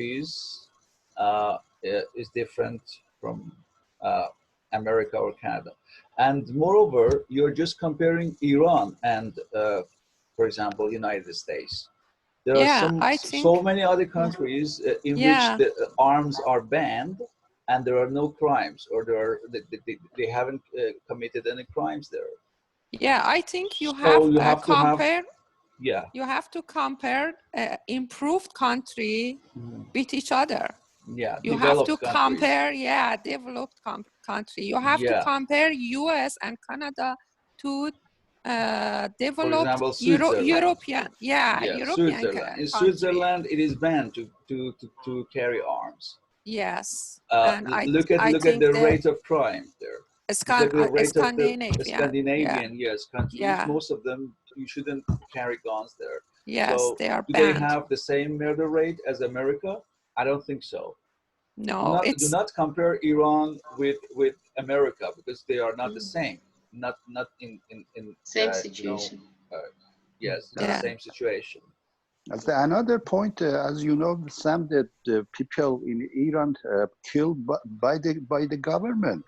is different from America or Canada. And moreover, you're just comparing Iran and, for example, United States. There are so many other countries in which the arms are banned and there are no crimes, or they haven't committed any crimes there. Yeah, I think you have, so you have to compare. Yeah. You have to compare improved country with each other. Yeah. You have to compare, developed country. You have to compare US and Canada to developed example, European, European Switzerland. In Switzerland, it is banned to carry arms. Yes. And look at the rate of crime there. Scandinavian, countries. Most of them, you shouldn't carry guns there. Yes, so they are do banned. They have the same murder rate as America? I don't think so. No, do not compare Iran with America, because they are not the same. Not in same situation. Same situation. Another point, as you know, Sam, that people in Iran killed by the government.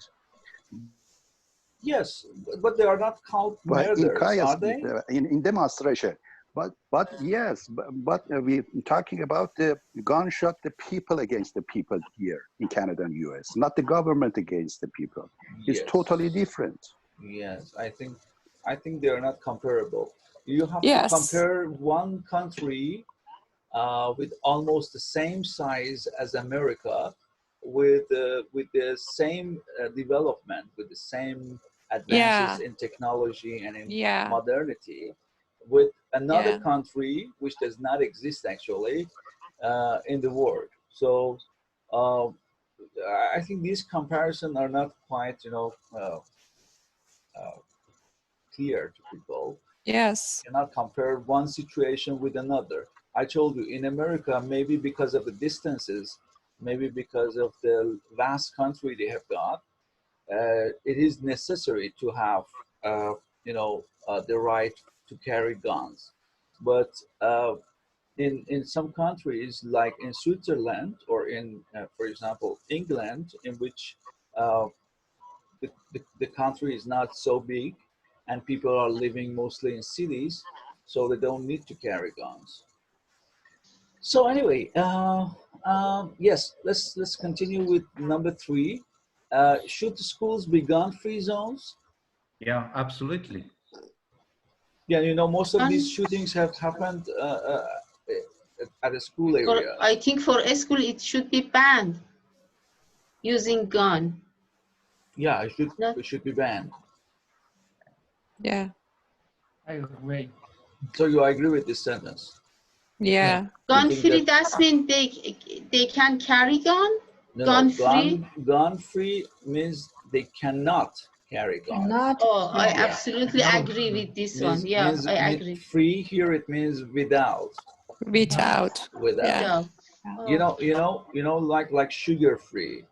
Yes, but they are not called murders, are they? In demonstration. But yes, but we're talking about the gunshot, the people against the people here in Canada and US, not the government against the people. It's totally different. Yes, I think they are not comparable. You have to compare one country with almost the same size as America, with the same development, with the same advances in technology and in modernity, with another country which does not exist actually in the world. So I think these comparisons are not quite, clear to people. Yes. You cannot compare one situation with another. I told you, in America, maybe because of the distances, maybe because of the vast country they have got, it is necessary to have, the right to carry guns. But in some countries, like in Switzerland or in, for example, England, in which the country is not so big and people are living mostly in cities, so they don't need to carry guns. So anyway, yes, let's continue with number 3. Should the schools be gun-free zones? Yeah, absolutely. Yeah, most of these shootings have happened at a school area. I think for a school it should be banned using gun. Yeah, it should be banned. Yeah, I agree. So you agree with this sentence? Yeah. Gun-free, that means they can carry gun? No, gun-free? Gun-free means they cannot carry guns. I absolutely agree with this one. Yeah, I agree. Free here, it means without. Without. Yeah. Like sugar-free.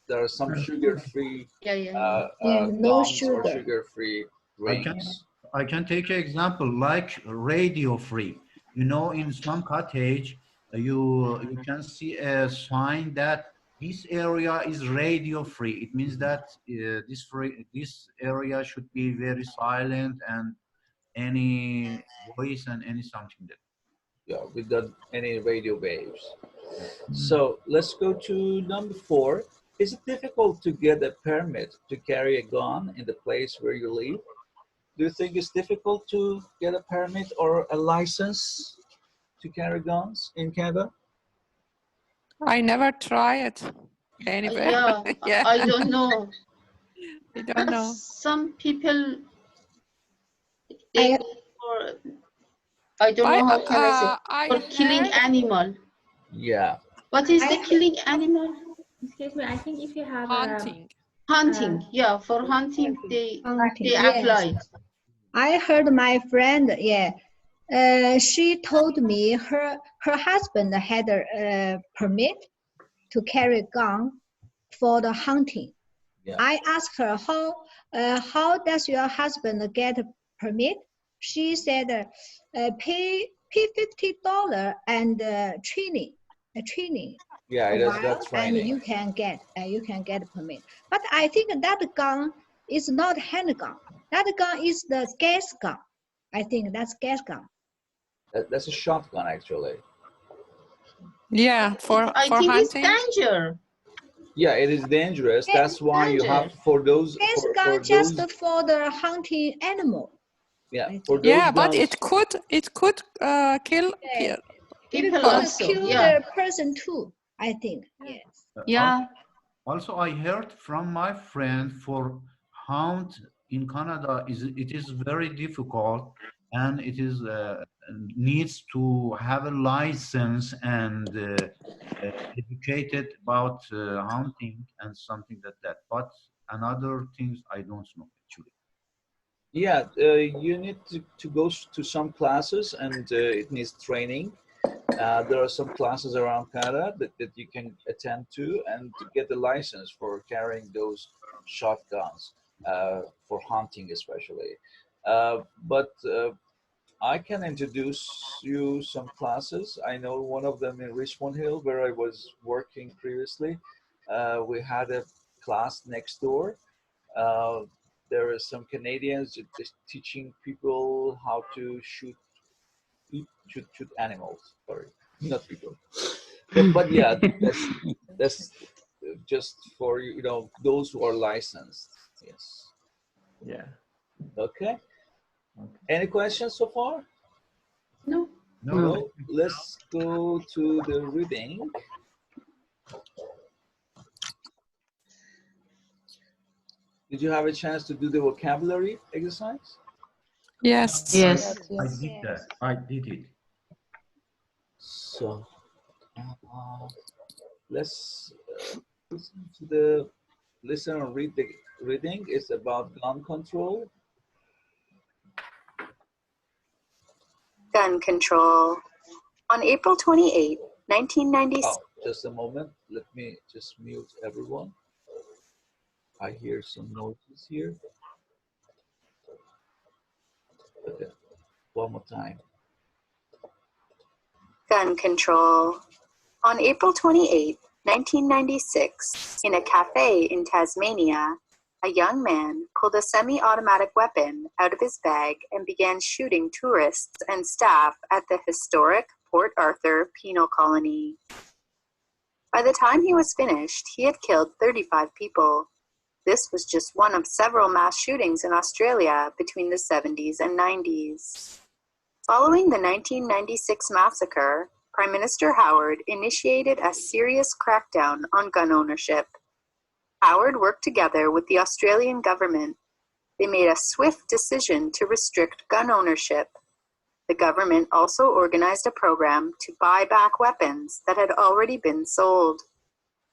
There are some sugar-free no sugar. or sugar-free drinks. I can take an example like radio-free. In some cottage, you can see a sign that this area is radio-free. It means that this area should be very silent, and any voice and any something that. Yeah, without any radio waves. So let's go to number 4. Is it difficult to get a permit to carry a gun in the place where you live? Do you think it's difficult to get a permit or a license to carry guns in Canada? I never try it anyway. Yeah, I don't know. I don't know. Some people, I don't know how can I say, for killing animal. Yeah. What is the killing animal? Excuse me, I think if you have hunting. Hunting, yeah, for hunting they apply. I heard my friend, she told me her husband had a permit to carry a gun for the hunting. Yeah. I asked her how does your husband get a permit? She said pay $50 and training. training. Yeah, it is that training. And you can get a permit. But I think that gun is not handgun. That gun is the gas gun. I think that's gas gun. That's a shotgun, actually. Yeah, for hunting. It's danger. Yeah, it is dangerous. That's why you have for those gas gun just for the hunting animal. Yeah, for those yeah, guns, but it could kill people also. Kill the person too, I think. Yes. Yeah. Also, I heard from my friend for hunt in Canada it is very difficult, and it is needs to have a license and educated about hunting and something like that. But another things I don't know actually. Yeah, you need to go to some classes, and it needs training. There are some classes around Canada that you can attend to and to get the license for carrying those shotguns for hunting especially. But I can introduce you some classes. I know one of them in Richmond Hill where I was working previously. We had a class next door. There are some Canadians just teaching people how to shoot animals. Sorry, not people. But yeah, that's just for those who are licensed. Yes. Yeah. Okay. Any questions so far? No. No. Let's go to the reading. Did you have a chance to do the vocabulary exercise? Yes. Yes. I did that. I did it. So let's listen and read the reading. It's about gun control. Gun control. On April 28, 1996. Oh, just a moment. Let me just mute everyone. I hear some noises here. Okay, one more time. Gun control. On April 28, 1996, in a cafe in Tasmania, a young man pulled a semi-automatic weapon out of his bag and began shooting tourists and staff at the historic Port Arthur penal colony. By the time he was finished, he had killed 35 people. This was just one of several mass shootings in Australia between the 70s and 90s. Following the 1996 massacre, Prime Minister Howard initiated a serious crackdown on gun ownership. Howard worked together with the Australian government. They made a swift decision to restrict gun ownership. The government also organized a program to buy back weapons that had already been sold.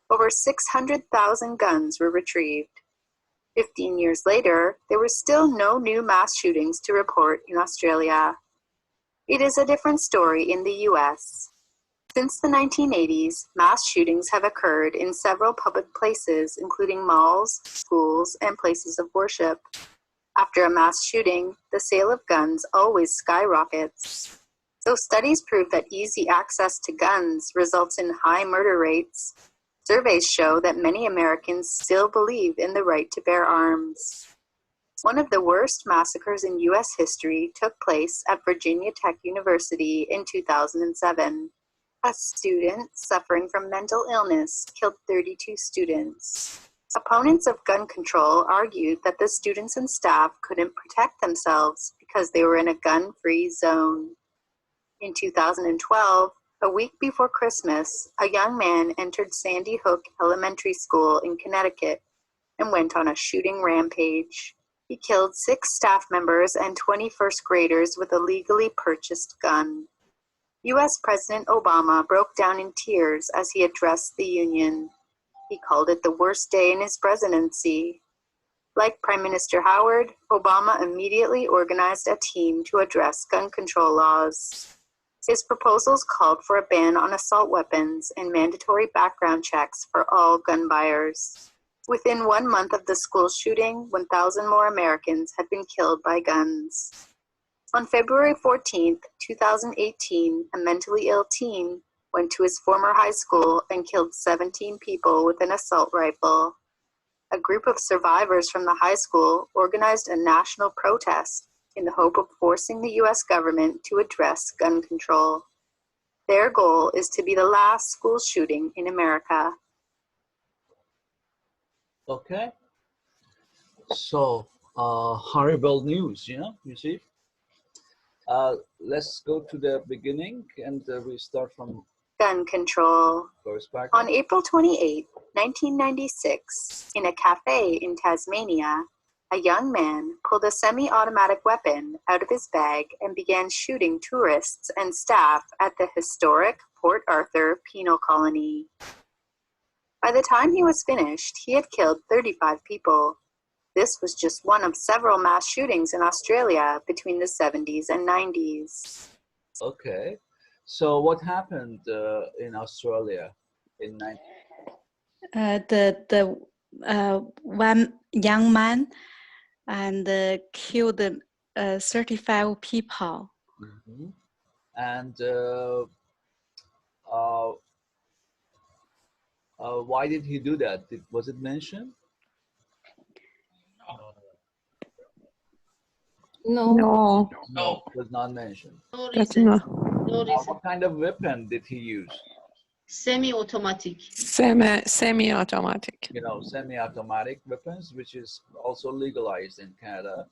Over 600,000 guns were retrieved. 15 years later, there were still no new mass shootings to report in Australia. It is a different story in the US. Since the 1980s, mass shootings have occurred in several public places, including malls, schools, and places of worship. After a mass shooting, the sale of guns always skyrockets. Though studies prove that easy access to guns results in high murder rates, surveys show that many Americans still believe in the right to bear arms. One of the worst massacres in U.S. history took place at Virginia Tech University in 2007. A student suffering from mental illness killed 32 students. Opponents of gun control argued that the students and staff couldn't protect themselves because they were in a gun-free zone. In 2012, a week before Christmas, a young man entered Sandy Hook Elementary School in Connecticut and went on a shooting rampage. He killed 6 staff members and 20 first graders with a legally purchased gun. U.S. President Obama broke down in tears as he addressed the union. He called it the worst day in his presidency. Like Prime Minister Howard, Obama immediately organized a team to address gun control laws. His proposals called for a ban on assault weapons and mandatory background checks for all gun buyers. Within 1 month of the school shooting, 1,000 more Americans had been killed by guns. On February 14, 2018, a mentally ill teen went to his former high school and killed 17 people with an assault rifle. A group of survivors from the high school organized a national protest in the hope of forcing the US government to address gun control. Their goal is to be the last school shooting in America. Okay. So, horrible news, you see. Let's go to the beginning and we start from gun control. On April 28, 1996, in a cafe in Tasmania, a young man pulled a semi-automatic weapon out of his bag and began shooting tourists and staff at the historic Port Arthur penal colony. By the time he was finished, he had killed 35 people. This was just one of several mass shootings in Australia between the 70s and 90s. Okay. So what happened in Australia in 90s? One young man and killed 35 people. Mm-hmm. And why did he do that? Was it mentioned? No. It was not mentioned. No That's reason. not. No reason. What kind of weapon did he use? Semi-automatic. Semi-automatic. Semi-automatic weapons, which is also legalized in Canada.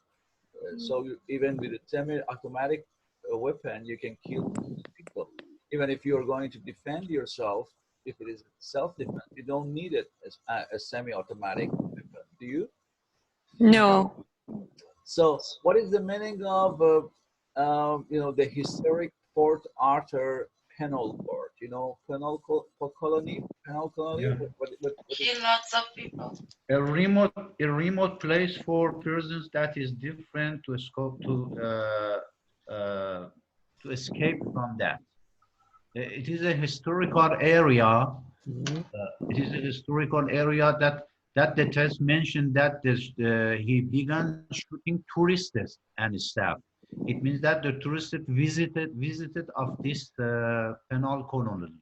So even with a semi-automatic weapon, you can kill people. Even if you're going to defend yourself, if it is self-defense, you don't need it as a semi-automatic weapon, do you? No. So what is the meaning of, the historic Port Arthur penal court? Penal colony? Yeah. Kill lots of people. A remote place for persons that is different to escape from that. It is a historical area. It is a historical area that the test mentioned that he began shooting tourists and staff. It means that the tourists visited of this penal colony.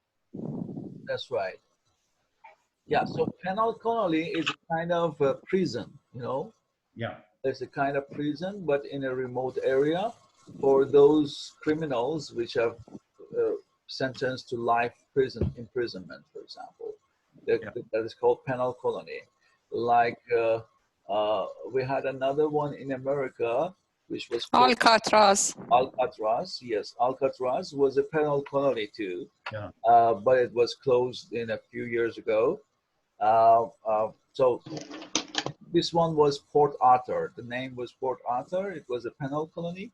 That's right. Yeah, so penal colony is a kind of a prison, Yeah. It's a kind of prison, but in a remote area for those criminals which have sentenced to life imprisonment, for example. That is called penal colony. Like we had another one in America, which was Alcatraz. Alcatraz, yes. Alcatraz was a penal colony too, but it was closed in a few years ago. So this one was Port Arthur. The name was Port Arthur. It was a penal colony.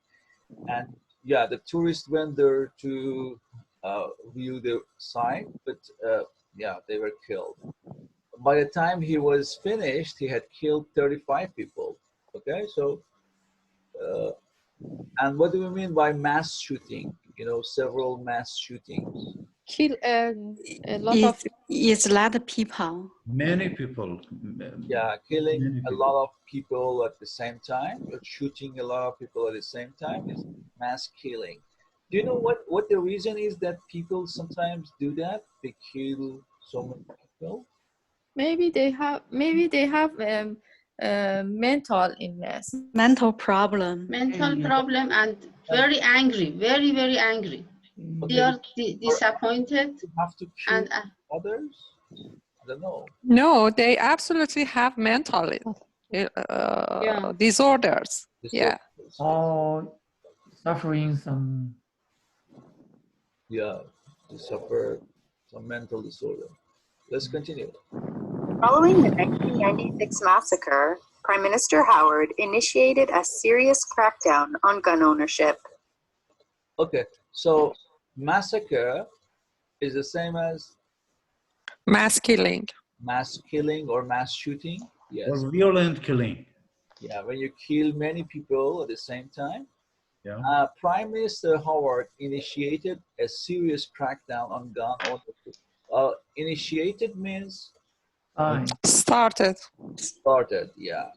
And yeah, the tourists went there to view the site, but they were killed. By the time he was finished, he had killed 35 people. Okay, so, and what do we mean by mass shooting? Several mass shootings. Kill a lot of. It's a lot of people. Many people. Yeah, killing a lot of people at the same time, or shooting a lot of people at the same time is mass killing. Do you know what the reason is that people sometimes do that? They kill so many people. Maybe they have mental illness, mental problem, and very angry, very, very angry. Okay. They are disappointed. You have to kill others. I don't know. No, they absolutely have mental disorders. Yeah. Or suffering some. Yeah, to suffer some mental disorder. Let's continue. Following the 1996 massacre, Prime Minister Howard initiated a serious crackdown on gun ownership. Okay, so massacre is the same as mass killing. Mass killing or mass shooting. Yes. Or violent killing. Yeah, when you kill many people at the same time. Yeah. Prime Minister Howard initiated a serious crackdown on gun ownership. Initiated means started. Started, yeah.